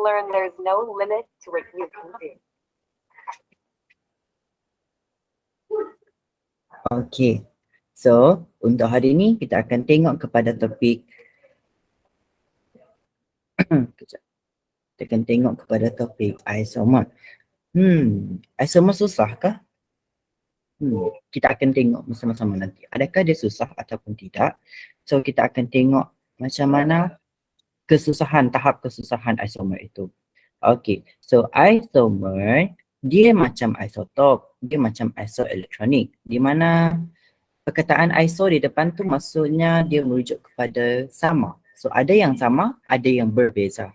learn there's no limit to what you can do. Okay. So, untuk hari ni kita akan tengok kepada topik kejap. Kita akan tengok kepada topik isomer. Isomer susah kah? Kita akan tengok bersama-sama nanti. Adakah dia susah ataupun tidak? So, kita akan tengok macam mana tahap kesusahan isomer itu. Okay, so isomer dia macam isotop, dia macam isoelektronik, di mana perkataan iso di depan tu maksudnya dia merujuk kepada sama. So ada yang sama, ada yang berbeza.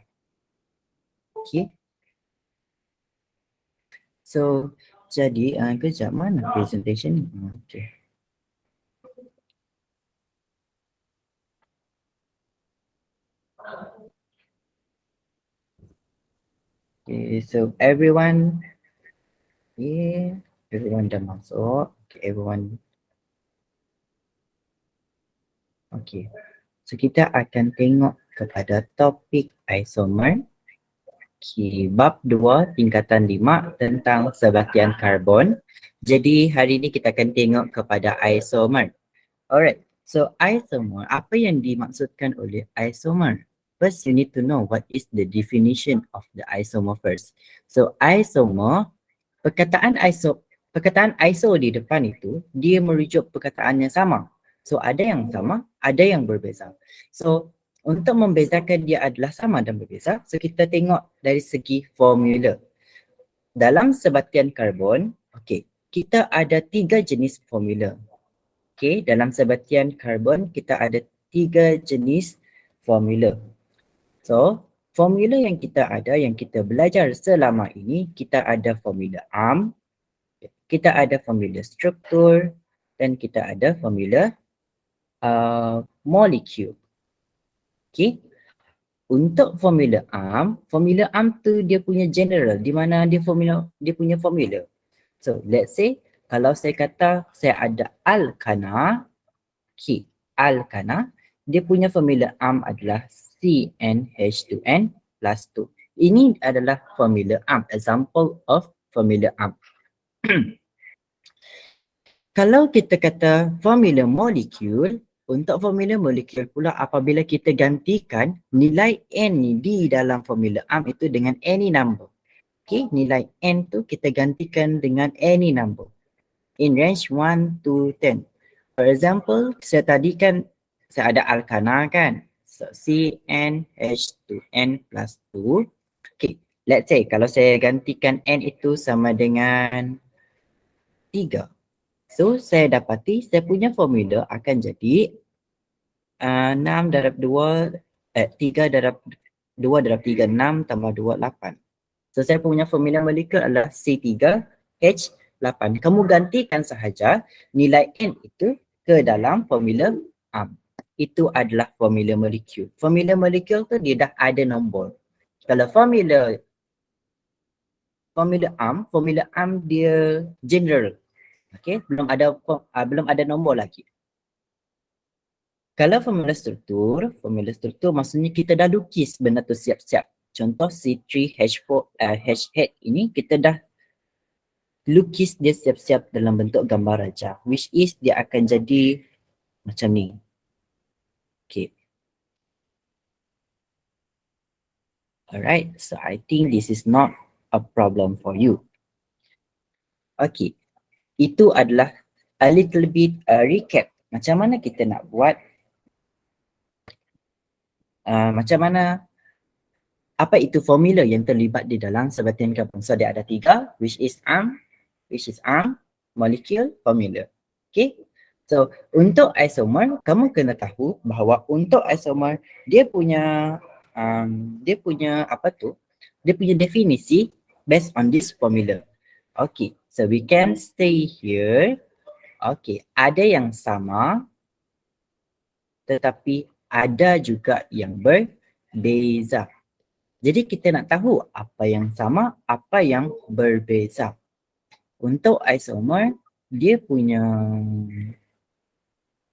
Okay. So jadi kejap mana presentation ni? Okay. Okay, so everyone dah masuk. Okay, everyone. Okay. So kita akan tengok kepada topik isomer. Okay, bab 2 tingkatan 5 tentang sebatian karbon. Jadi hari ini kita akan tengok kepada isomer. Alright, so isomer, apa yang dimaksudkan oleh isomer? First, you need to know what is the definition of the isomer first. So isomer, perkataan iso di depan itu, dia merujuk perkataan yang sama. So ada yang sama, ada yang berbeza. So untuk membezakan dia adalah sama dan berbeza, so kita tengok dari segi formula. Dalam sebatian karbon, okay, kita ada 3 jenis formula. Okay, dalam sebatian karbon kita ada 3 jenis formula. So, formula yang kita ada, yang kita belajar selama ini, kita ada formula ARM, kita ada formula struktur, dan kita ada formula molekul. Okay. Untuk formula ARM tu dia punya general, di mana dia punya formula. So, let's say kalau saya kata saya ada alkana, okay, alkana, dia punya formula ARM adalah CnH2n plus 2. Ini adalah formula ARM, example of formula ARM. Kalau kita kata formula molekul, untuk formula molekul pula apabila kita gantikan nilai N ni di dalam formula ARM itu dengan any number. Okay, nilai N tu kita gantikan dengan any number. In range 1 to 10. For example, saya tadi kan saya ada alkana kan. So CnH2n plus 2. Okay, let's say kalau saya gantikan N itu sama dengan 3. So saya dapati saya punya formula akan jadi 6 darab 2, 3 darab 2 darab 3, 6 tambah 2, 8. So saya punya formula molekul adalah C3H8. Kamu gantikan sahaja nilai N itu ke dalam formula ARM. Itu adalah formula molekul. Formula molekul tu dia dah ada nombor. Kalau formula ARM dia general. Okay, belum ada nombor lagi. Kalau formula struktur maksudnya kita dah lukis benda tu siap-siap. Contoh C3H8 ini kita dah lukis dia siap-siap dalam bentuk gambar raja, which is dia akan jadi macam ni. Okay. Alright, so I think this is not a problem for you. Okay, itu adalah a little bit recap. Macam mana kita nak buat macam mana, apa itu formula yang terlibat di dalam sebatian karbon. So dia ada 3, which is ARM, molecule, formula. Okay. So untuk isomer, kamu kena tahu bahawa untuk isomer dia punya definisi based on this formula. Okay. So we can stay here. Okay. Ada yang sama tetapi ada juga yang berbeza. Jadi kita nak tahu apa yang sama, apa yang berbeza. Untuk isomer, dia punya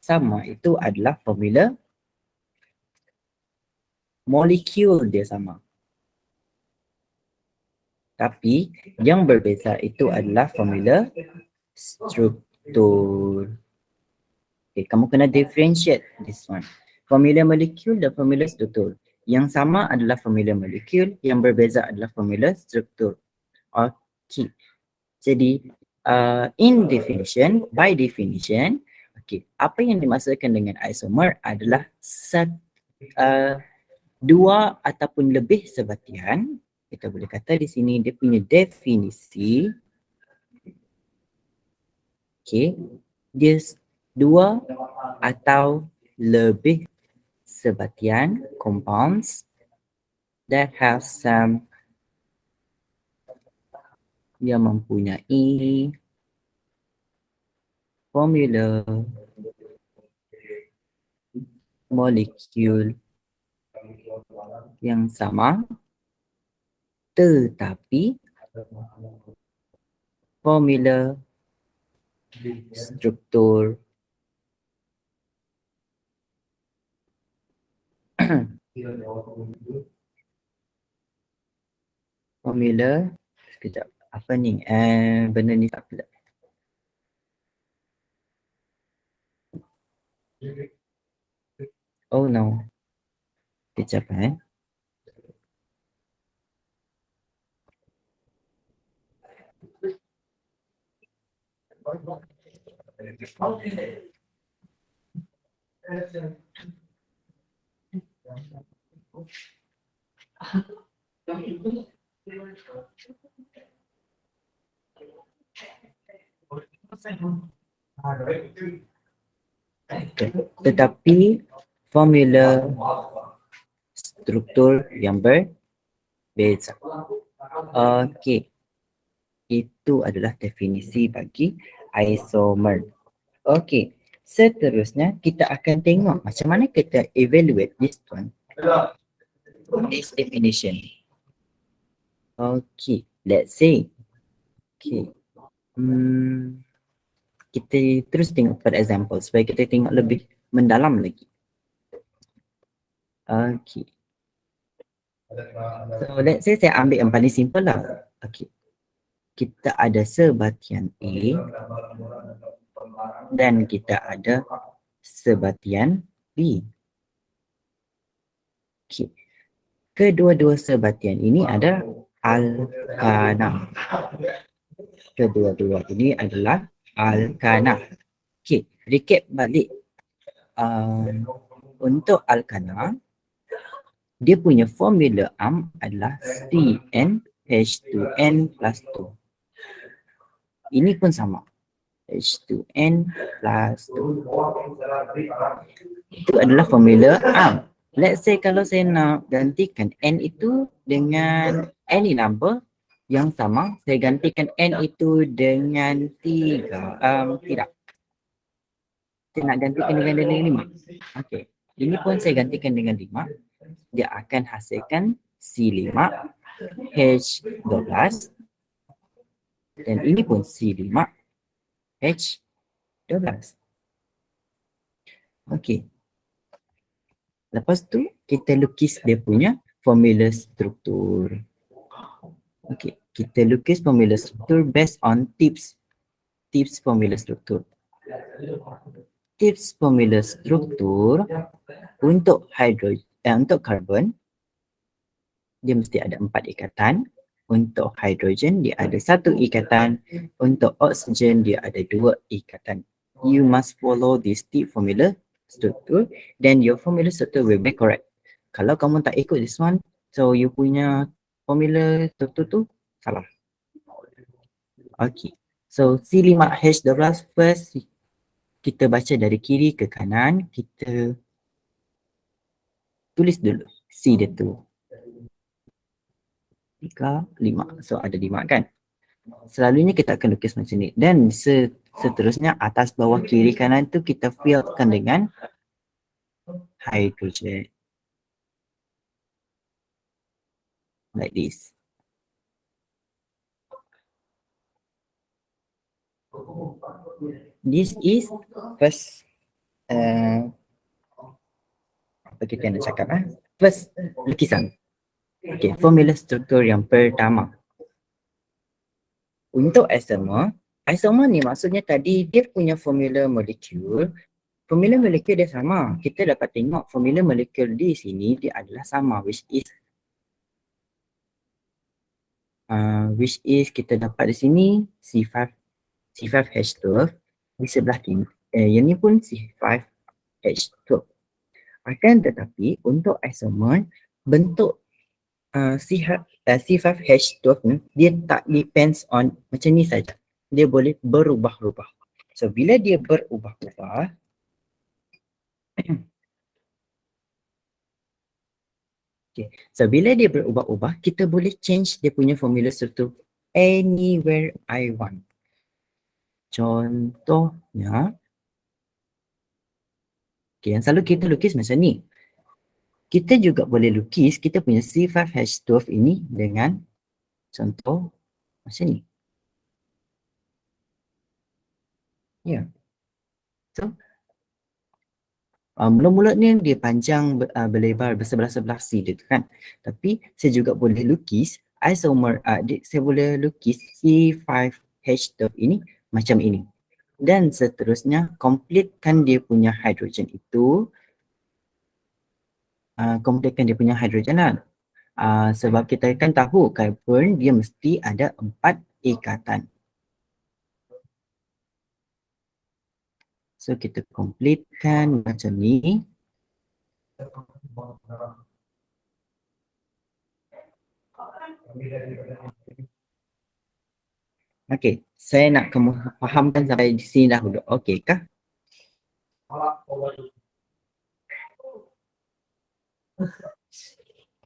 sama itu adalah formula molekul dia sama. Tapi yang berbeza itu adalah formula struktur. Okay, kamu kena differentiate this one. Formula molekul dan formula struktur. Yang sama adalah formula molekul, yang berbeza adalah formula struktur. Okay. Jadi, in definition, by definition, okay, apa yang dimaksudkan dengan isomer adalah dua ataupun lebih sebatian. Kita boleh kata di sini dia punya definisi. Okay, dia dua atau lebih sebatian compounds that have some yang mempunyai formula molekul yang sama tetapi formula struktur formula sekejap apa ni benda ni tak pula. Oh no, sekejap Tetapi formula struktur yang berbeza. Okey. Itu adalah definisi bagi isomer. Okey. Seterusnya kita akan tengok macam mana kita evaluate this one. This definition. Okey. Let's say. Okey. Kita terus tengok pada example supaya kita tengok lebih mendalam lagi. Okay. So let's say saya ambil yang paling simple lah. Okay. Kita ada sebatian A dan kita ada sebatian B. Okay. Kedua-dua sebatian ini ada alkana. Kedua-dua ini adalah alkana. Okay, recap balik. Untuk alkana, dia punya formula adalah CnH2n plus 2. Ini pun sama. H2n plus 2. Itu adalah formula Let's say kalau saya nak gantikan N itu dengan any number yang sama, saya gantikan N itu dengan 3. Tidak. Saya nak gantikan dengan 5. Okey. Ini pun saya gantikan dengan 5. Dia akan hasilkan C5H12 dan ini pun C5H12. Okey. Lepas tu kita lukis dia punya formula struktur. Okey, kita lukis formula struktur based on tips formula struktur. Tips formula struktur untuk untuk karbon dia mesti ada 4 ikatan. Untuk hidrogen dia ada 1 ikatan. Untuk oksigen dia ada 2 ikatan. You must follow this tip formula struktur then your formula struktur will be correct. Kalau kamu tak ikut this one, so you punya formula struktur tu salah. Okay. So C5H12 first kita baca dari kiri ke kanan, kita tulis dulu C dia tu. 3, 5. So ada 5 kan? Selalunya kita akan lukis macam ni. Dan seterusnya atas bawah kiri kanan tu kita fillkan dengan hydrogen. Like this. This is first apa kita nak cakap first lukisan. Okay, formula struktur yang pertama. untuk isomer, isomer ni maksudnya tadi dia punya formula molekul dia sama. Kita dapat tengok formula molekul di sini dia adalah sama, which is kita dapat di sini C5H12 di sebelah kiri. Yang ni pun C5H12. Akan tetapi untuk isomer bentuk C5H12 ni dia tak depends on macam ni saja. Dia boleh berubah-ubah. So bila dia berubah-ubah okay. So bila dia berubah-ubah kita boleh change dia punya formula struktur anywhere I want. Contohnya yang selalu kita lukis macam ni. Kita juga boleh lukis kita punya C5H12 ini dengan contoh macam ni. Ya. So, mula-mula ni dia panjang berlebar bersebelah-sebelah C dia tu kan. Tapi saya juga boleh lukis isomer, saya boleh lukis C5H12 ini macam ini. Dan seterusnya, completekan dia punya hidrogen itu. Completekan dia punya hidrogen lah. Sebab kita kan tahu karbon dia mesti ada 4 ikatan. So kita completekan macam ni. Okey, saya nak kamu fahamkan sampai di sini dahulu. Okey kah?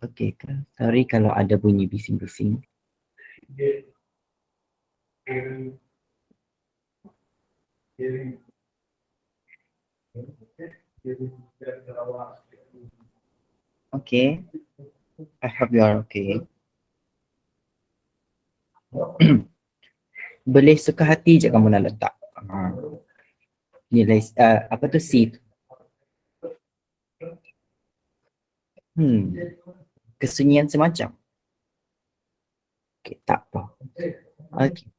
Okey kah? Sorry kalau ada bunyi bising-bising. Okay. I hope you are okay. Boleh suka hati je kamu nak letak. Nilai apa tu C. Kesunyian semacam. Okay, tak apa. Okay.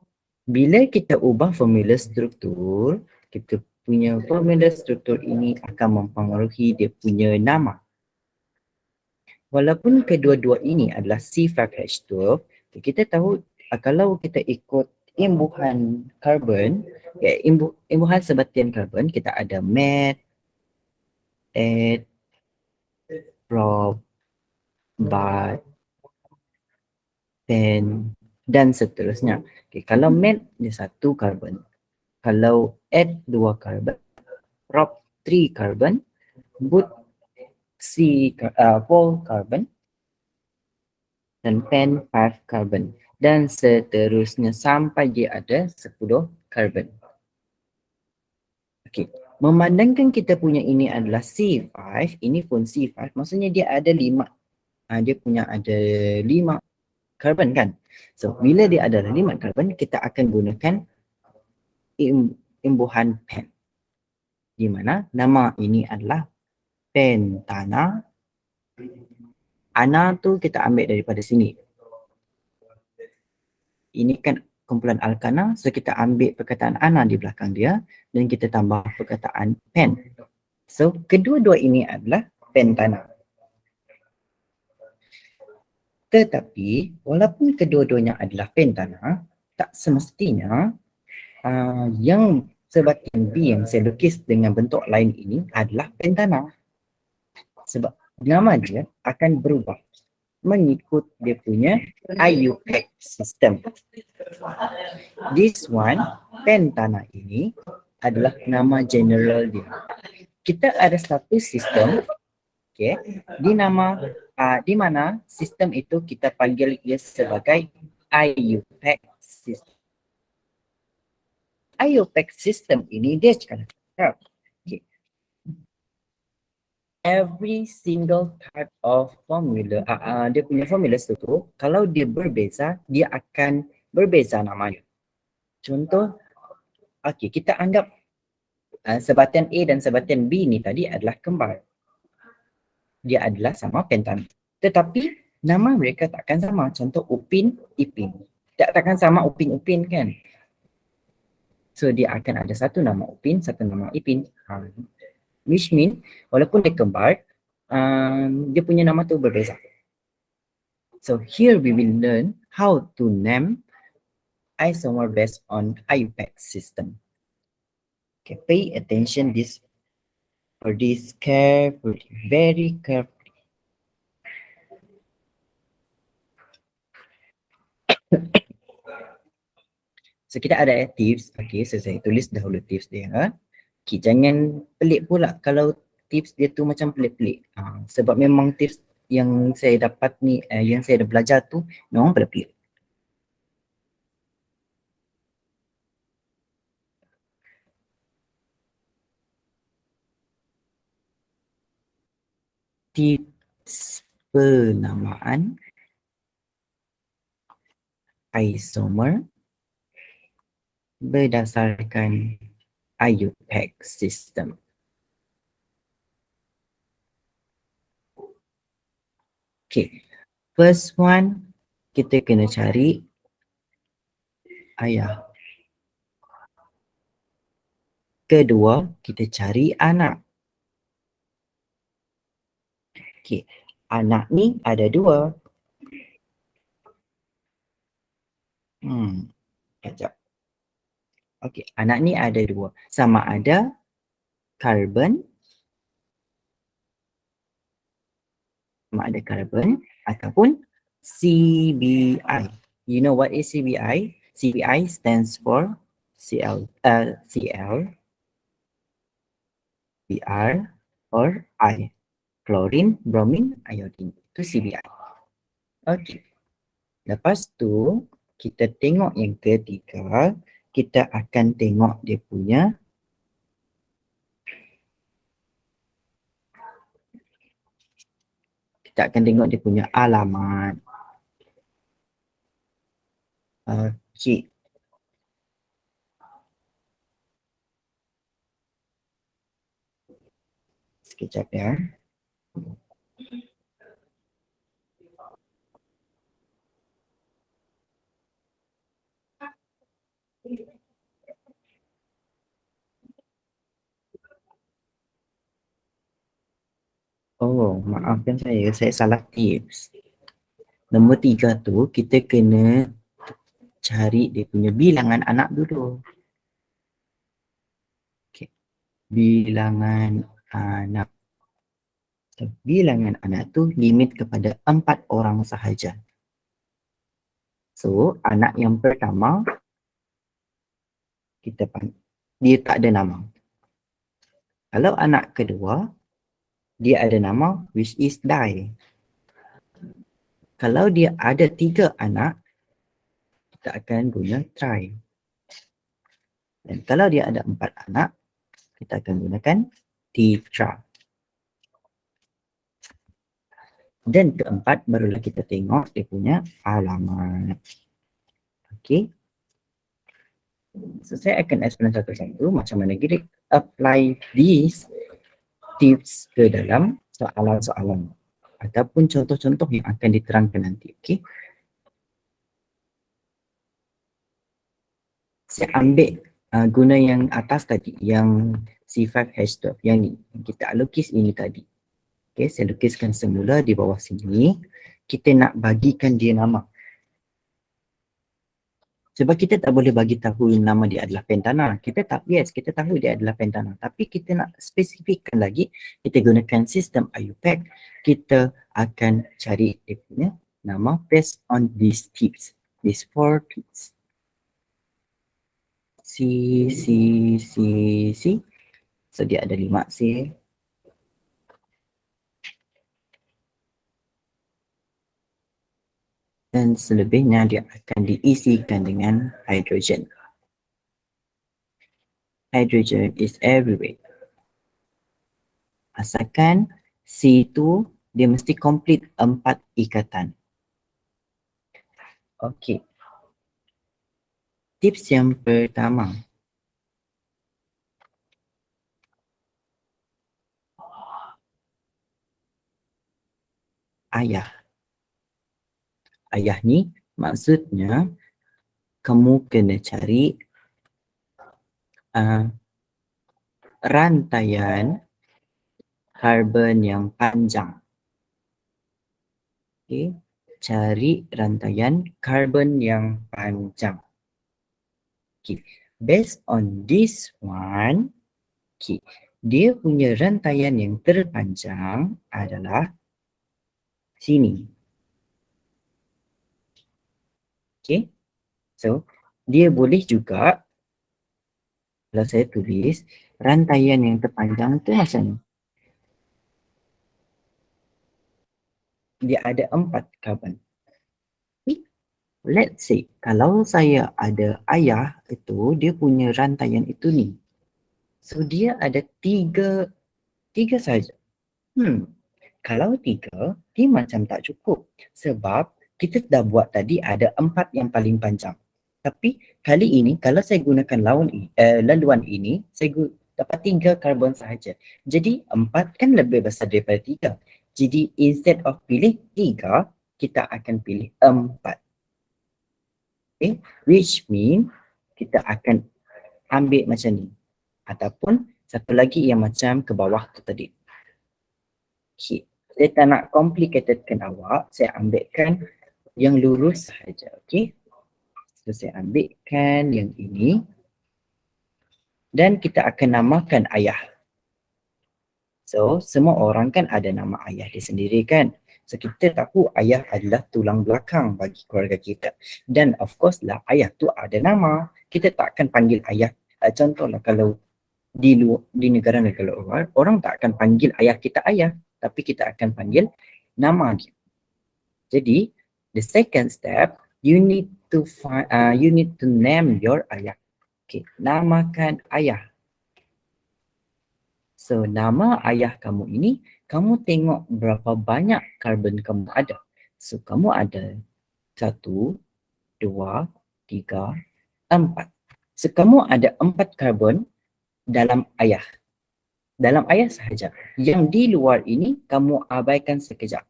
Bila kita ubah formula struktur, kita punya formula struktur ini akan mempengaruhi dia punya nama. Walaupun kedua-dua ini adalah C5H12, kita tahu kalau kita ikut imbuhan karbon, imbuhan sebatian karbon, kita ada met, add, prop, but, pen, dan seterusnya. Okay, kalau met dia 1 karbon, kalau add 2 karbon, prop 3 karbon, but 4 karbon, dan pen 5 karbon, dan seterusnya sampai dia ada 10 karbon. Okey, memandangkan kita punya ini adalah C5, ini pun C5, maksudnya dia ada 5. Dia punya ada 5 karbon kan. So bila dia ada 5 karbon, kita akan gunakan imbuhan pen. Di mana nama ini adalah pentana. Ana tu kita ambil daripada sini. Ini kan kumpulan alkana, so kita ambil perkataan ana di belakang dia dan kita tambah perkataan pen. So kedua-dua ini adalah pentana. Tetapi walaupun kedua-duanya adalah pentana, tak semestinya yang sebatian B yang saya lukis dengan bentuk lain ini adalah pentana. Sebab nama dia akan berubah mengikut dia punya IUPAC system. This one, pentana ini adalah nama general dia. Kita ada satu sistem, okay, di mana sistem itu kita panggil dia sebagai IUPAC system. IUPAC system ini dia cakap, okay, every single type of formula, dia punya formula struktur, kalau dia berbeza, dia akan berbeza namanya. Contoh, okay, kita anggap sebatian A dan sebatian B ni tadi adalah kembar. Dia adalah sama pentana. Tetapi nama mereka takkan sama. Contoh Upin, Ipin. takkan sama Upin kan. So dia akan ada satu nama Upin, satu nama Ipin. Which mean walaupun dia kembar, dia punya nama tu berbeza. So here we will learn how to name isomer based on IUPAC system. Okay, pay attention for this carefully, very carefully. So kita ada tips, okay, so saya tulis dahulu tips dia. Okay, jangan pelik pula kalau tips dia tu macam pelik-pelik. Sebab memang tips yang saya dapat ni, yang saya dah belajar tu memang pelik-pelik. Tips penamaan isomer berdasarkan IUPAC system. Okay, first one kita kena cari ayah. Kedua, kita cari anak. Okay, anak ni ada dua. Sekejap. Okay, anak ni ada dua. Sama ada karbon, ataupun CBI. You know what is CBI? CBI stands for Cl, Br, or I. Chlorine, bromine, iodine. Itu CBI. Okay. Lepas tu, kita tengok yang ketiga, kita akan tengok dia punya alamat. Okay. Sekejap ya. Oh, maafkan saya salah tips. Nombor 3 tu, kita kena cari dia punya bilangan anak dulu. Okay. Bilangan anak. So, bilangan anak tu limit kepada 4 orang sahaja. So, anak yang pertama, dia tak ada nama. Kalau anak kedua, dia ada nama which is Dai. Kalau dia ada 3 anak, kita akan guna try. Dan kalau dia ada 4 anak, kita akan gunakan tetra. Dan keempat, barulah kita tengok dia punya alamat. Okay. So, saya akan explain satu-satu macam mana kita apply these tips ke dalam soalan-soalan ataupun contoh-contoh yang akan diterangkan nanti. Okay. Saya ambil guna yang atas tadi, yang C5H12, yang ni. Kita lukis ini tadi. Okay, saya lukiskan semula di bawah sini. Kita nak bagikan dia nama. Sebab kita tak boleh bagi tahu nama dia adalah pentana. Kita tahu dia adalah pentana. Tapi kita nak spesifikkan lagi, kita gunakan sistem IUPAC. Kita akan cari dia punya nama based on these tips. These 4 tips. C. So dia ada 5 C. Dan selebihnya dia akan diisikan dengan hidrogen. Hydrogen is everywhere. Asalkan C itu dia mesti complete 4 ikatan. Okey. Tips yang pertama. Ayah. Ayah ni maksudnya kamu kena cari rantaian karbon yang panjang. Okay. Cari rantaian karbon yang panjang. Okay. Based on this one, okay, dia punya rantaian yang terpanjang adalah sini. Okay. So, dia boleh juga, kalau saya tulis, rantaian yang terpanjang tu macam ni. Dia ada 4 karbon. Let's say, kalau saya ada ayah itu, dia punya rantaian itu ni. So, dia ada tiga saja. Kalau 3, dia macam tak cukup. Sebab, kita dah buat tadi ada 4 yang paling panjang. Tapi, kali ini, kalau saya gunakan laluan ini, saya dapat 3 karbon sahaja. Jadi, 4 kan lebih besar daripada 3. Jadi, instead of pilih 3, kita akan pilih 4. Okay, which mean kita akan ambil macam ni. Ataupun satu lagi yang macam ke bawah tu tadi. Okay, saya tak nak complicatedkan awak, saya ambilkan yang lurus sahaja. Okay, so saya ambilkan yang ini. Dan kita akan namakan ayah. So, semua orang kan ada nama ayah dia sendiri kan. So, kita tahu ayah adalah tulang belakang bagi keluarga kita. Dan of course lah, ayah tu ada nama. Kita tak akan panggil ayah. Contohlah kalau di negara-negara luar, orang tak akan panggil ayah kita ayah. Tapi kita akan panggil nama dia. Jadi, the second step, you need to name your ayah. Okay, namakan ayah. So, nama ayah kamu ini, kamu tengok berapa banyak karbon kamu ada. So, kamu ada 1, 2, 3, 4. So, kamu ada 4 karbon dalam ayah. Dalam ayah sahaja. Yang di luar ini, kamu abaikan sekejap.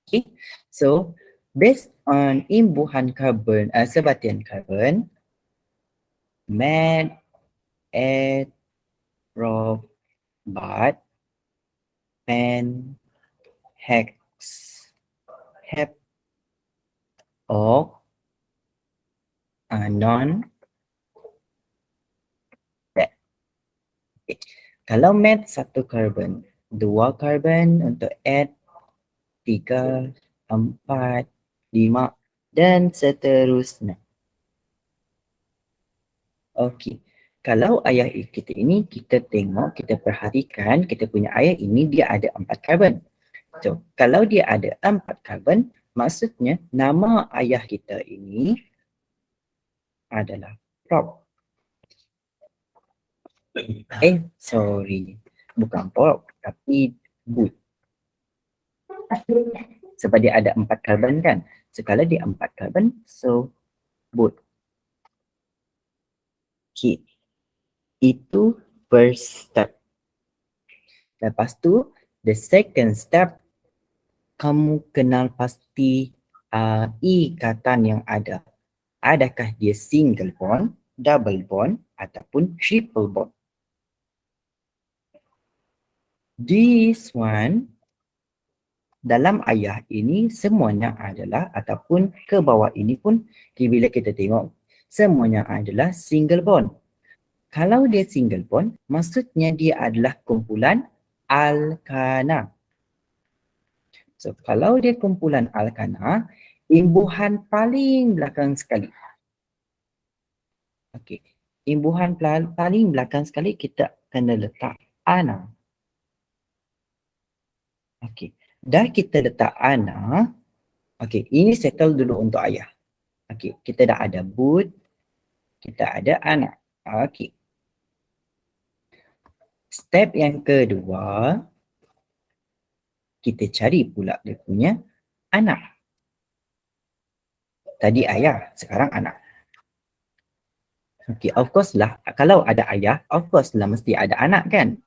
Okay. So, based on imbuhan karbon, sebatian karbon, med, ed, prof, bat, pen, hex, hep, ok, non, that. Okay. Kalau med 1 karbon, 2 karbon untuk add, 3, 4, 5 dan seterusnya. Okey. Kalau ayah kita ini, kita tengok, kita perhatikan, kita punya ayah ini dia ada 4 karbon. So, kalau dia ada 4 karbon, maksudnya nama ayah kita ini adalah prop. Sorry. Bukan prop, tapi boot. Sebab dia ada 4 karbon kan. So, kalau dia 4 karbon, so boot. Okay. Itu first step. Lepas tu, the second step, kamu kenal pasti ikatan yang ada. Adakah dia single bond, double bond ataupun triple bond. This one, dalam ayah ini semuanya adalah ataupun ke bawah ini pun bila kita tengok semuanya adalah single bond. Kalau dia single bond, maksudnya dia adalah kumpulan alkana. So, kalau dia kumpulan alkana, imbuhan paling belakang sekali. Okey. Imbuhan paling belakang sekali kita kena letak ana. Okey. Dah kita letak ana. Okey, ini settle dulu untuk ayah. Okey, kita dah ada boot, kita ada ana. Okey. Step yang kedua, kita cari pula dia punya anak. Tadi ayah, sekarang anak. Okay, of course lah. Kalau ada ayah, of course lah mesti ada anak kan?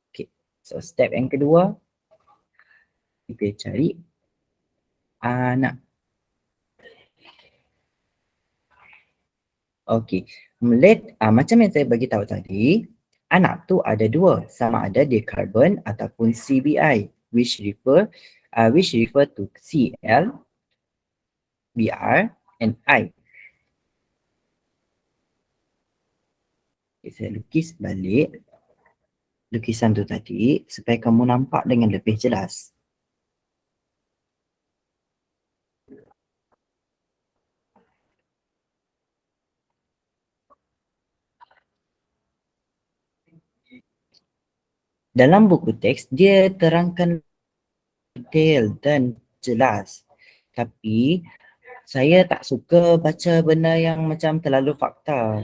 Okay, so step yang kedua, kita cari anak. Okey. Macam yang saya bagi tahu tadi, anak tu ada dua, sama ada dia carbon ataupun CBI, which refer to Cl, Br and I. Okay, saya lukis balik lukisan tu tadi supaya kamu nampak dengan lebih jelas. Dalam buku teks, dia terangkan detail dan jelas. Tapi, saya tak suka baca benda yang macam terlalu fakta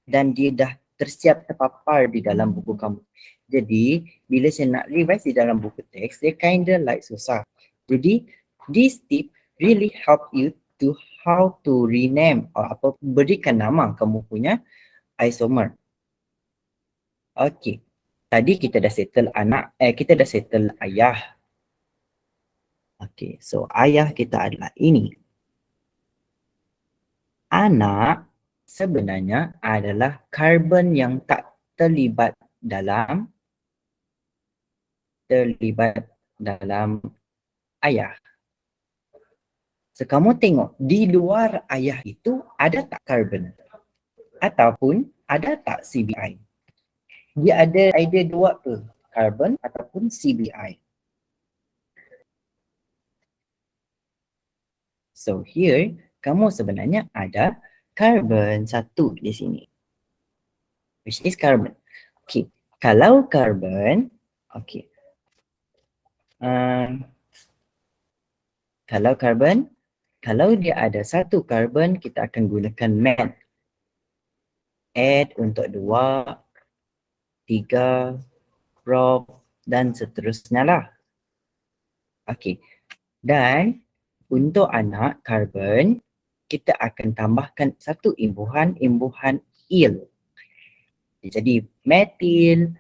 dan dia dah tersiap terpapar di dalam buku kamu. Jadi, bila saya nak revise di dalam buku teks, dia kinda like susah. Jadi, this tip really help you to how to rename or berikan nama kamu punya isomer. Okay. Tadi kita dah settle kita dah settle ayah. Okay, so ayah kita adalah ini. Anak sebenarnya adalah karbon yang tak terlibat dalam ayah. So kamu tengok di luar ayah itu ada tak karbon? Ataupun ada tak CBI? Dia ada idea dua tu, karbon ataupun CBI. So here, kamu sebenarnya ada karbon satu di sini. Which is carbon. Okay, kalau karbon, okay. Kalau karbon, kalau dia ada satu karbon, kita akan gunakan mat. Add untuk 2, 3, prop dan seterusnya lah. Okay. Dan untuk anak karbon, kita akan tambahkan satu imbuhan il. Jadi metil,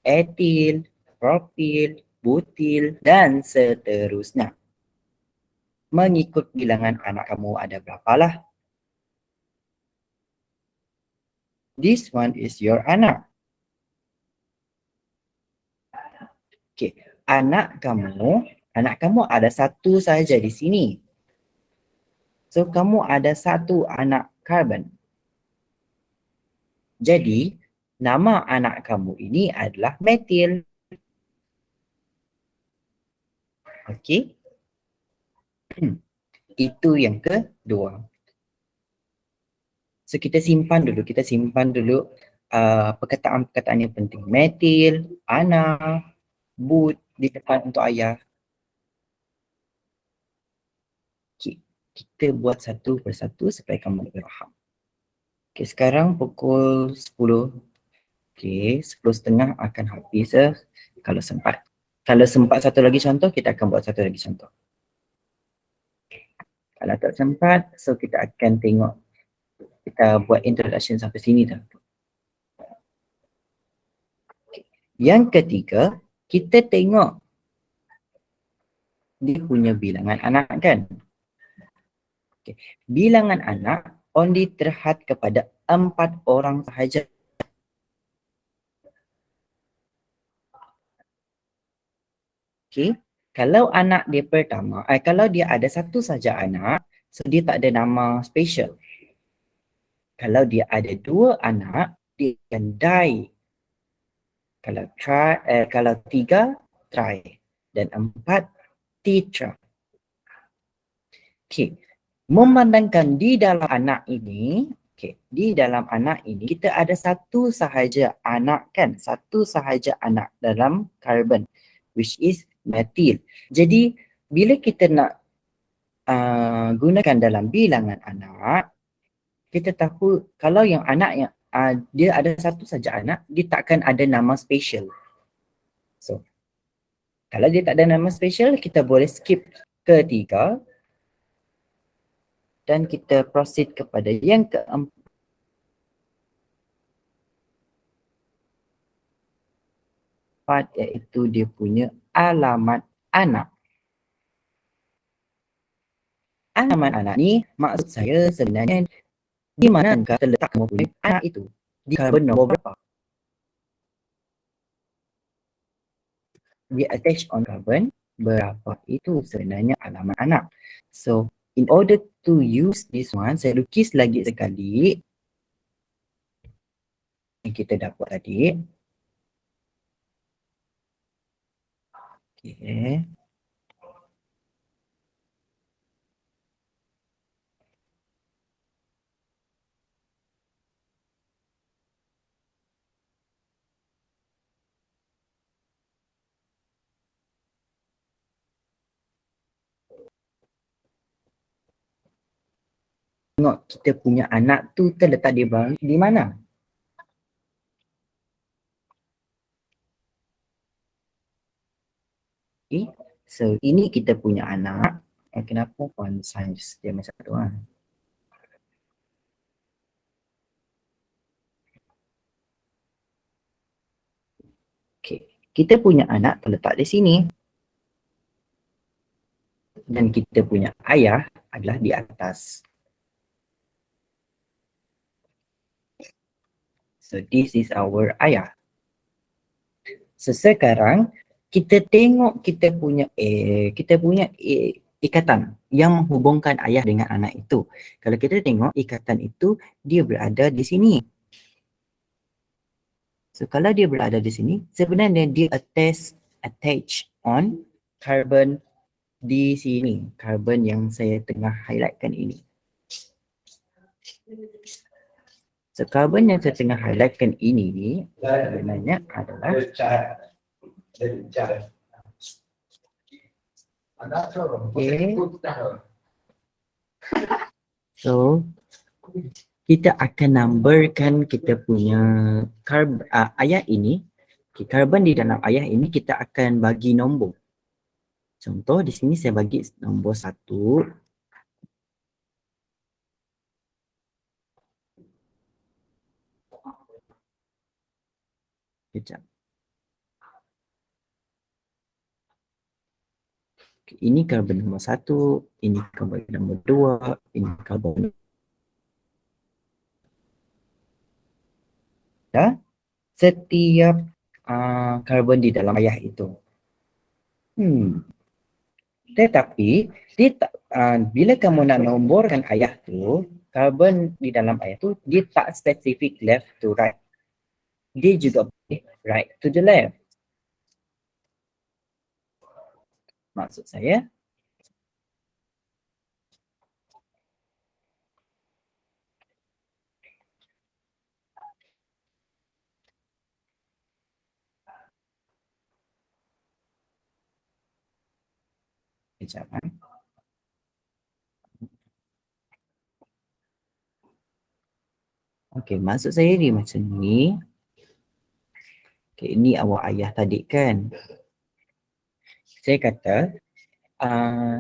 etil, propil, butil dan seterusnya. Mengikut bilangan anak kamu ada berapa lah. This one is your anak. Okay, anak kamu ada satu saja di sini. So, kamu ada satu anak karbon. Jadi, nama anak kamu ini adalah metil. Okay. Itu yang kedua. So, kita simpan dulu perkataan-perkataan yang penting. Metil, anak, but di depan untuk ayah. Okay. Kita buat satu persatu supaya kamu lebih faham. Okay, sekarang pukul 10. Okay, 10.30 akan habis kalau sempat. Kalau sempat satu lagi contoh, kita akan buat satu lagi contoh. Kalau tak sempat, so kita akan tengok, kita buat introduction sampai sini dah. Okay. Yang ketiga, kita tengok dia punya bilangan anak kan. Okay. Bilangan anak only terhad kepada 4 orang sahaja. Okay. Kalau anak dia pertama, kalau dia ada satu saja anak, so dia tak ada nama special. Kalau dia ada 2 anak, dia akan di. Kalau 3, tri. Dan 4, tetra. Okay. Memandangkan di dalam anak ini, kita ada satu sahaja anak kan, satu sahaja anak dalam karbon, which is metil. Jadi bila kita nak gunakan dalam bilangan anak, kita tahu kalau yang anak yang dia ada satu saja anak, dia takkan ada nama special. So kalau dia tak ada nama special, kita boleh skip ke 3 dan kita proceed kepada yang keempat. Iaitu dia punya alamat anak. Alamat anak ni maksud saya sebenarnya Di mana terletak kamu punya anak itu? Di karbon nombor berapa? We attach on carbon berapa itu sebenarnya alamat anak. So, in order to use this one, saya lukis lagi sekali yang kita dapat tadi. Okay. Tengok kita punya anak tu terletak di mana? Okay. So, ini kita punya anak. Kenapa font size dia macam tu? Okay. Kita punya anak terletak di sini. Dan kita punya ayah adalah di atas. So, this is our ayah. So, sekarang kita tengok kita punya ikatan yang menghubungkan ayah dengan anak itu. Kalau kita tengok ikatan itu dia berada di sini. So kalau dia berada di sini, sebenarnya dia attach on carbon di sini. Carbon yang saya tengah highlightkan ini. So carbon yang saya tengah highlightkan ini sebenarnya adalah okay. So kita akan numberkan kita punya ayah ini. Okay, carbon di dalam ayah ini kita akan bagi nombor. Contoh di sini saya bagi nombor 1. Sekejap. Okay, ini karbon nombor 1, ini karbon nombor 2, ini karbon setiap karbon di dalam ayah itu. Tetapi bila kamu nak nomborkan ayah tu, karbon di dalam ayah tu dia tak spesifik left to right. Dia juga boleh right to the left. Maksud saya, sekejap. Okey, maksud saya dia macam ni. Okey, ini awak ayah tadi kan. Saya kata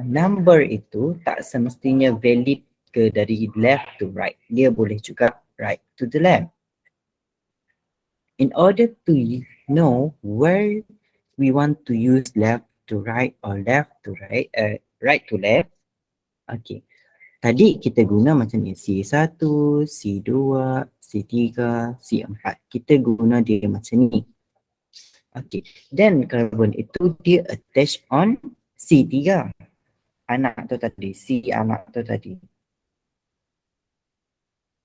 number itu tak semestinya valid ke dari left to right. Dia boleh juga right to the left. In order to know where we want to use left to right or left to right, right to left. Okay. Tadi kita guna macam ni. C1, C2, C3, C4. Kita guna dia macam ni. Okay. Dan karbon itu dia attach on C3. Anak tu tadi. C anak tu tadi.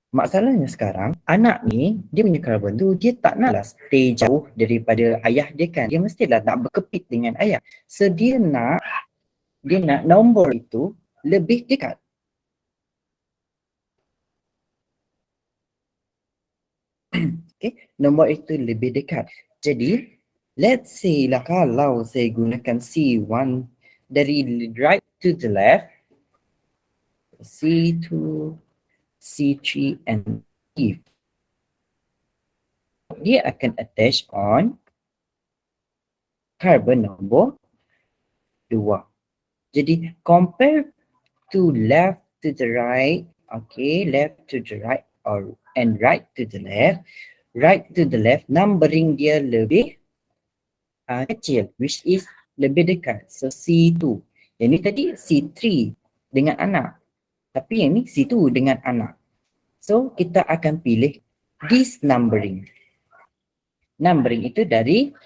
Masalahnya sekarang, anak ni, dia punya karbon tu, dia tak naklah stay jauh daripada ayah dia kan. Dia mestilah nak berkepit dengan ayah. So, dia nak nombor itu lebih dekat. Okay, nombor itu lebih dekat. Jadi, let's say lah kalau saya gunakan C1 dari right to the left, C2, C3 and E. Dia akan attach on carbon nombor 2. Jadi compare to left to the right, okay, left to the right and right to the left. Right to the left, numbering dia lebih kecil, which is lebih dekat. So C2. Yang ni tadi C3 dengan anak. Tapi yang ni C2 dengan anak. So, kita akan pilih this numbering. Numbering itu dari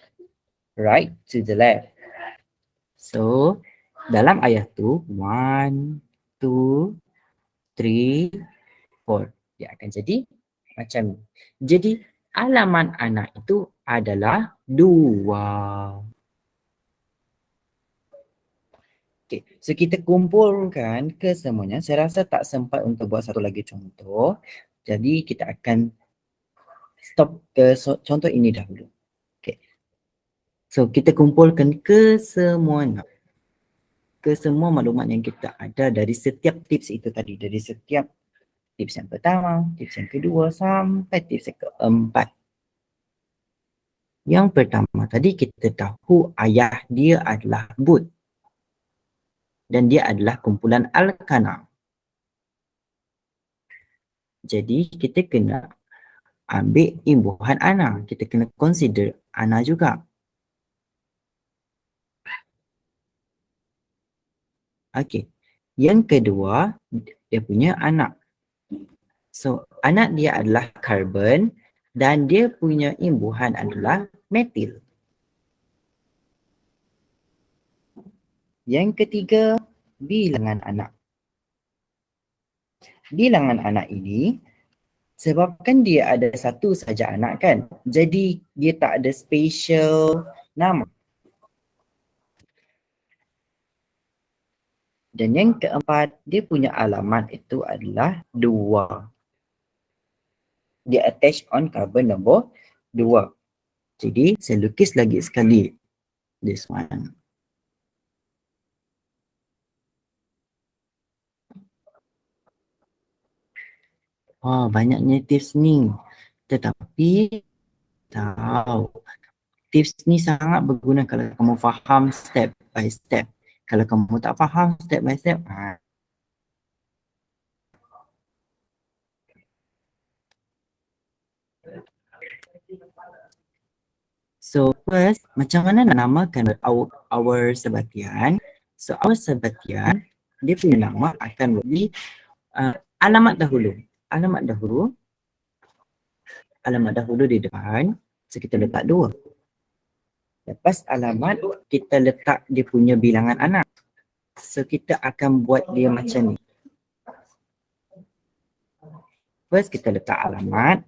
right to the left. So, dalam ayat tu 1, 2, 3, 4. Dia akan jadi macam ni. Jadi, halaman anak itu adalah 2. Okay. So, kita kumpulkan kesemuanya. Saya rasa tak sempat untuk buat satu lagi contoh. Jadi, kita akan stop ke contoh ini dahulu. Okay. So, kita kumpulkan kesemuanya. Kesemua maklumat yang kita ada dari setiap tips itu tadi. Dari setiap tips yang pertama, tips yang kedua sampai tips yang keempat. Yang pertama tadi kita tahu ayah dia adalah Bud. Dan dia adalah kumpulan Al-Kana. Jadi kita kena ambil imbuhan Ana. Kita kena consider Ana juga. Okey. Yang kedua, dia punya anak. So, anak dia adalah karbon dan dia punya imbuhan adalah metil. Yang ketiga, bilangan anak. Bilangan anak ini, sebabkan dia ada satu saja anak kan, jadi dia tak ada special nama. Dan yang keempat, dia punya alamat itu adalah 2. Dia attach on carbon nombor 2. Jadi, saya lukis lagi sekali. This one. Wah, banyaknya tips ni. Tetapi, tahu. Tips ni sangat berguna kalau kamu faham step by step. Kalau kamu tak faham step by step, So first, macam mana nak namakan our sebatian? So our sebatian, dia punya nama akan beri alamat dahulu. Alamat dahulu di depan. So kita letak 2. Lepas alamat, kita letak dia punya bilangan anak. So kita akan buat dia macam ni. First kita letak alamat.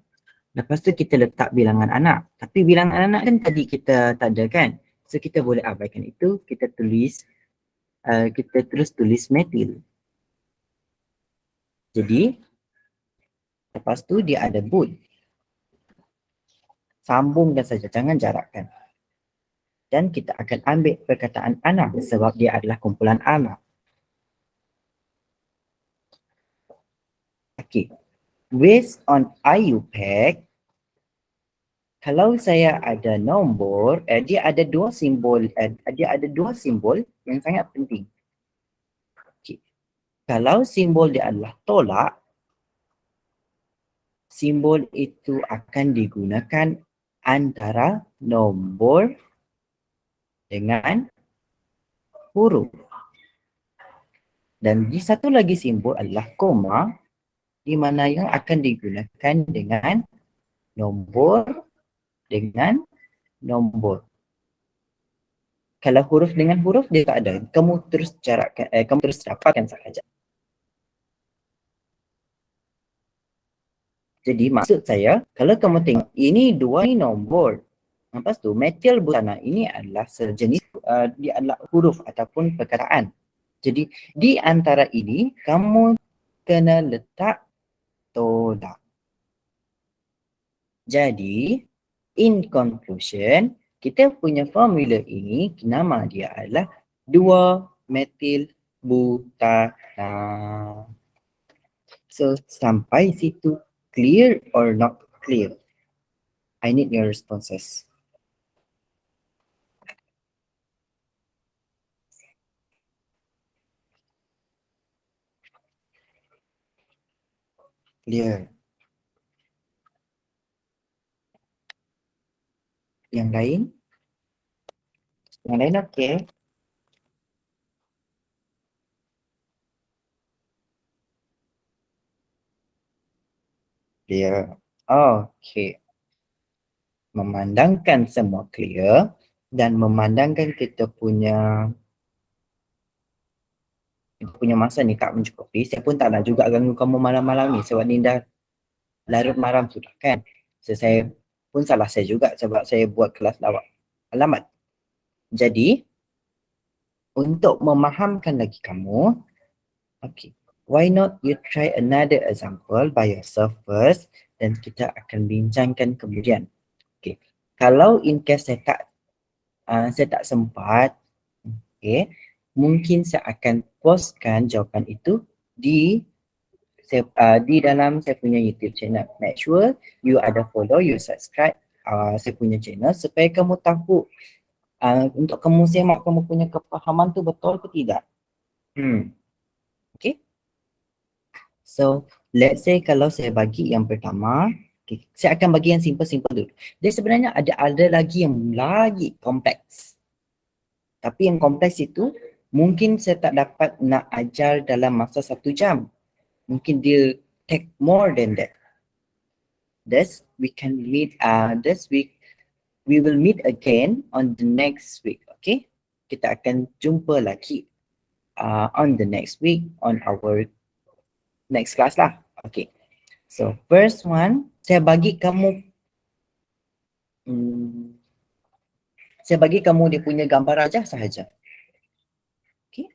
Lepas tu kita letak bilangan anak. Tapi bilangan anak kan tadi kita tak ada kan. So kita boleh abaikan itu. Kita tulis, kita terus tulis metil. Jadi, lepas tu dia ada boot. Sambungkan saja, jangan jarakkan. Dan kita akan ambil perkataan anak sebab dia adalah kumpulan anak. Okay. Based on IUPAC, kalau saya ada nombor, dia ada 2 simbol, yang sangat penting. Okay. Kalau simbol dia adalah tolak, simbol itu akan digunakan antara nombor dengan huruf. Dan di satu lagi simbol adalah koma, di mana yang akan digunakan dengan nombor dengan nombor. Kalau huruf dengan huruf dia tak ada. Kamu terus jarakkan, kamu terus dapatkan sahaja. Jadi maksud saya, kalau kamu tengok ini 2 ni nombor. Lepas tu metil butana ini adalah sejenis, dia adalah huruf ataupun perkataan. Jadi di antara ini kamu kena letak tolak. Jadi in conclusion, kita punya formula ini nama dia adalah 2 metil butana. So sampai situ clear or not clear? I need your responses. Clear. Yang lain? Yang lain okey. clear. Okay. Memandangkan semua clear dan memandangkan kita punya masa ni tak mencukupi, saya pun tak nak juga ganggu kamu malam-malam ni sebab ni dah larut malam sudah kan. So, saya pun salah saya juga sebab saya buat kelas lawak alamat. Jadi, untuk memahamkan lagi kamu, okay, why not you try another example by yourself first dan kita akan bincangkan kemudian. Okay, kalau in case saya tak sempat, okay, mungkin saya akan postkan jawapan itu di di dalam saya punya YouTube channel. Make sure you ada follow, you subscribe saya punya channel supaya kamu tahu untuk kamu semak kamu punya kepahaman tu betul ke tidak. Okay. So, let's say kalau saya bagi yang pertama, okay, saya akan bagi yang simple-simple dulu. Dia sebenarnya ada lagi yang lagi kompleks. Tapi yang kompleks itu mungkin saya tak dapat nak ajar dalam masa 1 jam. Mungkin dia take more than that. Thus, we can meet this week. We will meet again on the next week. Okay? Kita akan jumpa lagi on the next week on our next class lah. Okay. So, first one, saya bagi kamu dia punya gambar aja sahaja. Okay.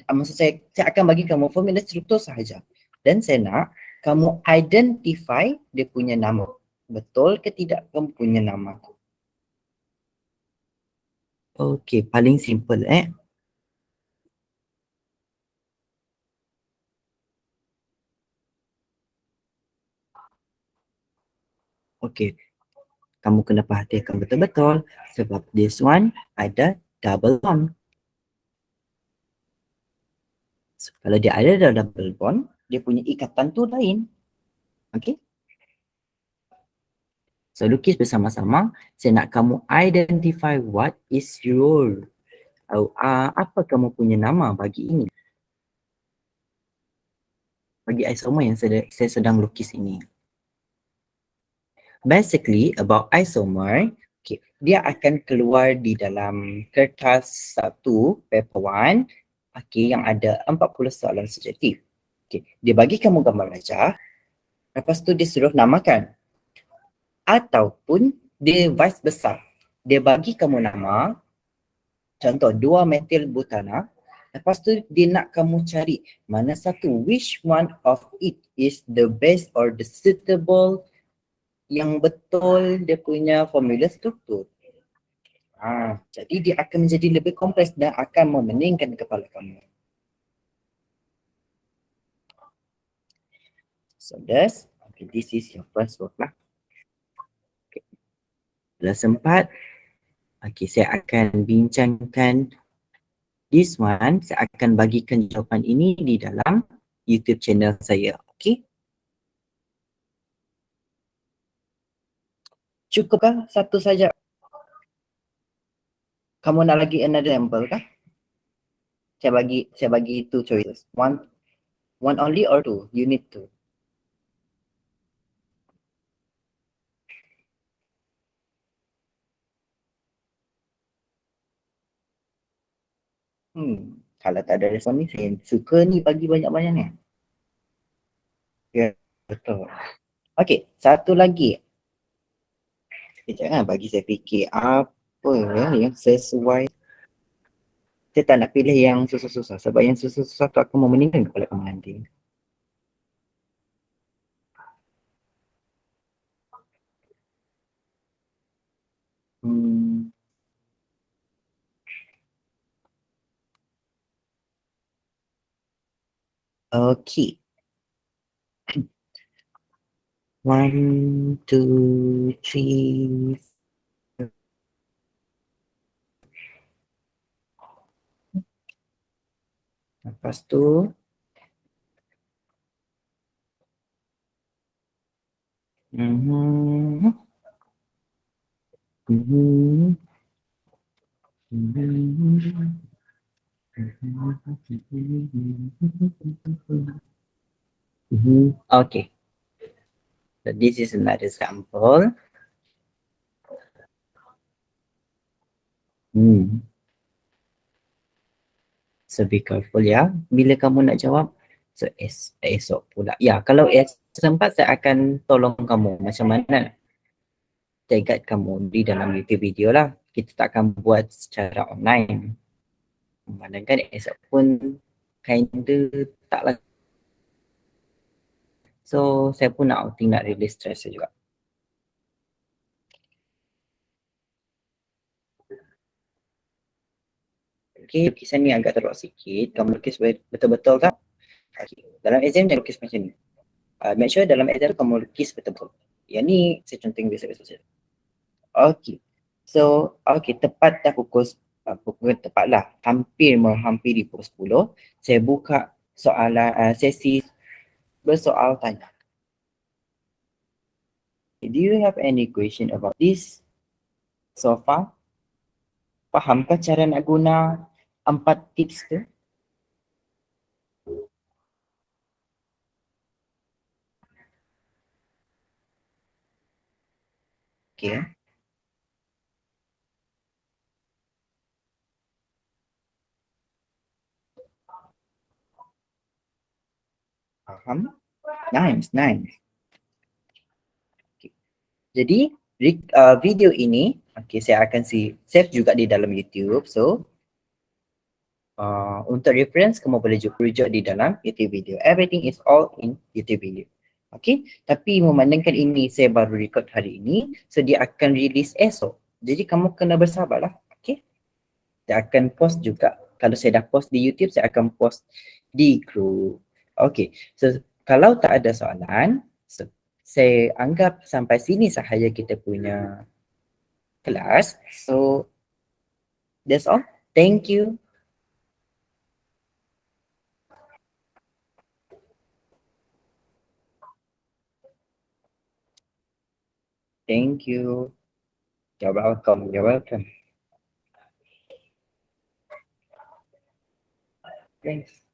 Maksud saya akan bagi kamu formula struktur sahaja. Dan saya nak kamu identify dia punya nama. Betul ke tidak kamu punya nama tu? Okay, paling simple Okay, kamu kena perhatikan betul-betul sebab this one ada double bond. So, kalau dia ada double bond, dia punya ikatan tu lain. Okay? So, lukis bersama-sama. Saya nak kamu identify what is your apa kamu punya nama bagi ini. Bagi isomer yang saya sedang lukis ini. Basically, about isomer, okay, dia akan keluar di dalam kertas 1, paper 1, okay, yang ada 40 soalan subjektif. Okay, dia bagi kamu gambar rajah, lepas tu dia suruh namakan. Ataupun dia vice besar. Dia bagi kamu nama, contoh 2 metil butana, lepas tu dia nak kamu cari mana satu, which one of it is the best or the suitable yang betul dia punya formula struktur. Jadi dia akan menjadi lebih kompleks dan akan memeningkan kepala kamu. So this is your first work lah. Okay. Bila sempat, saya akan bincangkan this one. Saya akan bagikan jawapan ini di dalam YouTube channel saya. Okay. Cukupkah satu saja? Kamu nak lagi another example kah? Saya bagi 2 choices. One only or 2? You need 2. Kalau tak ada respon ni, saya suka ni bagi banyak-banyak ni. Ya, betul. Okay, satu lagi. Jangan bagi saya fikir apa yang sesuai. Saya tak nak pilih yang susah-susah sebab yang susah-susah tu akan memeningkan kepala kamu nanti. Okay. 1, 2, 3. Lepas tu okay. So this is another example. So be careful ya. Bila kamu nak jawab, so esok pula. Ya, kalau sempat saya akan tolong kamu macam mana saya guide kamu di dalam YouTube video lah. Kita tak akan buat secara online. Memandangkan esok pun kinda tak lagi. So saya pun nak outing, nak release stress juga. Okay, lukisan ni agak teruk sikit. Kamu lukis betul-betul tak? Okay. Dalam exam jangan lukis macam ni. Make sure dalam exam kamu lukis betul-betul. Yang ni saya contoh biasa-biasa saja. Okay. So, okay, tepat dah pukul tepat lah. Hampir menghampiri pukul 10. Saya buka soalan sesi bersoal tanya. Do you have any question about this so far? Fahamkah cara nak guna 4 tips tu? Okay. Faham? Nice. Okay. Jadi, video ini, okay, saya akan save juga di dalam YouTube. So, untuk reference, kamu boleh rujuk di dalam YouTube video. Everything is all in YouTube video. Okay, tapi memandangkan ini saya baru record hari ini, so dia akan release esok. Jadi kamu kena bersabarlah. Okay, saya akan post juga. Kalau saya dah post di YouTube, saya akan post di group. Okay, so kalau tak ada soalan, so, saya anggap sampai sini sahaja kita punya kelas. So, that's all. Thank you. Thank you. You're welcome. You're welcome. Thanks.